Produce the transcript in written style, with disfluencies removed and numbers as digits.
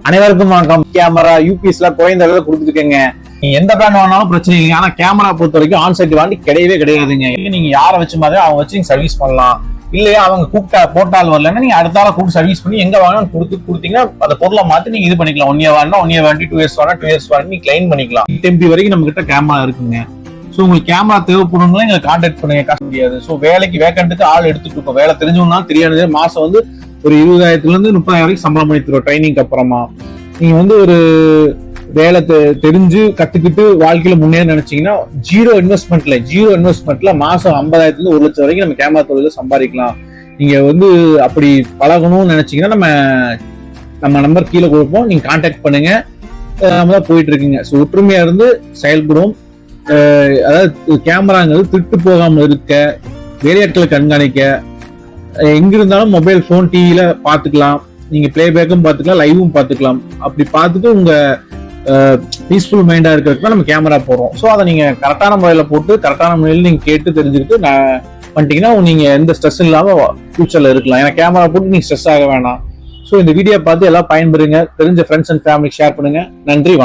அனைவருக்கும் வணக்கம். Camera UPS எல்லாம் குறைந்த அளவுல கொடுத்துருக்கேங்க. நீங்க எந்த பிராண்ட் வாங்கினாலும் பிரச்சனை இல்லைங்க. ஆனா கேமரா பொறுத்த வரைக்கும் ஆன்சைட் வாரண்டி கிடையவே கிடையாதுங்க. நீங்க யாரை வச்சு மாதிரி அவங்க வச்சு நீங்க சர்வீஸ் பண்ணலாம். இல்லையா அவங்க கூப்பிட்டா போட்டால் வரலன்னா நீங்க அடுத்த ஆளை கூப்பிட்டு சர்வீஸ் பண்ணி எங்க வாங்கணும் கொடுத்தீங்கன்னா அந்த பொருளை மாத்தி நீங்க இது பண்ணிக்கலாம். 1 இயர் வாங்கினா 1 இயர் வாரண்டி, 2 இயர்ஸ் வாங்கினா 2 இயர்ஸ் வாரண்டி நீங்க கிளைம் பண்ணிக்கலாம். டெம்பி வரைக்கும் நம்ம கிட்ட கேமரா இருக்குங்க. ஸோ உங்களுக்கு கேமரா தேவைப்படுங்களா எங்களை கான்டாக்ட் பண்ணுங்க. காசு முடியாது. ஸோ வேலைக்கு வேக்கண்ட்டுக்கு ஆள் எடுத்துட்டு இருக்கோம். வேலை தெரிஞ்சவனா தெரியாது. மாசம் வந்து ஒரு 20,000 இருந்து 30,000 வரைக்கும் சம்பளம் பண்ணி தருவோம். ட்ரைனிங் அப்புறமா நீங்க வந்து ஒரு வேலை தெரிஞ்சு கத்துக்கிட்டு வாழ்க்கையில முன்னேற நினைச்சீங்கன்னா ஜீரோ இன்வெஸ்ட்மெண்ட்ல மாசம் 50,000 இருந்து 1 லட்சம் வரைக்கும் நம்ம கேமரா தொழில சம்பாதிக்கலாம். நீங்க வந்து அப்படி பழகணும்னு நினைச்சீங்கன்னா நம்ம நம்பர் கீழே கொடுப்போம். நீங்க கான்டாக்ட் பண்ணுங்க. நம்ம தான் போயிட்டு இருக்குங்க. ஸோ ஒற்றுமையா இருந்து செயல்படும். அதாவது கேமராங்கிறது திருட்டு போகாம இருக்க, வேலையாட்களை கண்காணிக்க, எங்க இருந்தாலும் மொபைல் போன் டிவில பாத்துக்கலாம். நீங்க பிளே பேக்கும் பாத்துக்கலாம், லைவும் பாத்துக்கலாம். அப்படி பார்த்துட்டு உங்க பீஸ்ஃபுல் மைண்டா இருக்கிறதுக்கு நம்ம கேமரா போடுறோம். ஸோ அதை நீங்க கரெக்டான முறையில போட்டு கரெக்டான முறையில் நீங்க கேட்டு தெரிஞ்சுக்கிட்டு பண்ணிட்டீங்கன்னா நீங்க எந்த ஸ்ட்ரெஸ் இல்லாம ஃபியூச்சர்ல இருக்கலாம். ஏன்னா கேமரா போட்டு நீங்க ஸ்ட்ரெஸ் ஆக வேணாம். ஸோ இந்த வீடியோ பார்த்து எல்லாம் பயன்பெறுங்க. தெரிஞ்ச ஃப்ரெண்ட்ஸ் அண்ட் ஃபேமிலி ஷேர் பண்ணுங்க. நன்றி, வணக்கம்.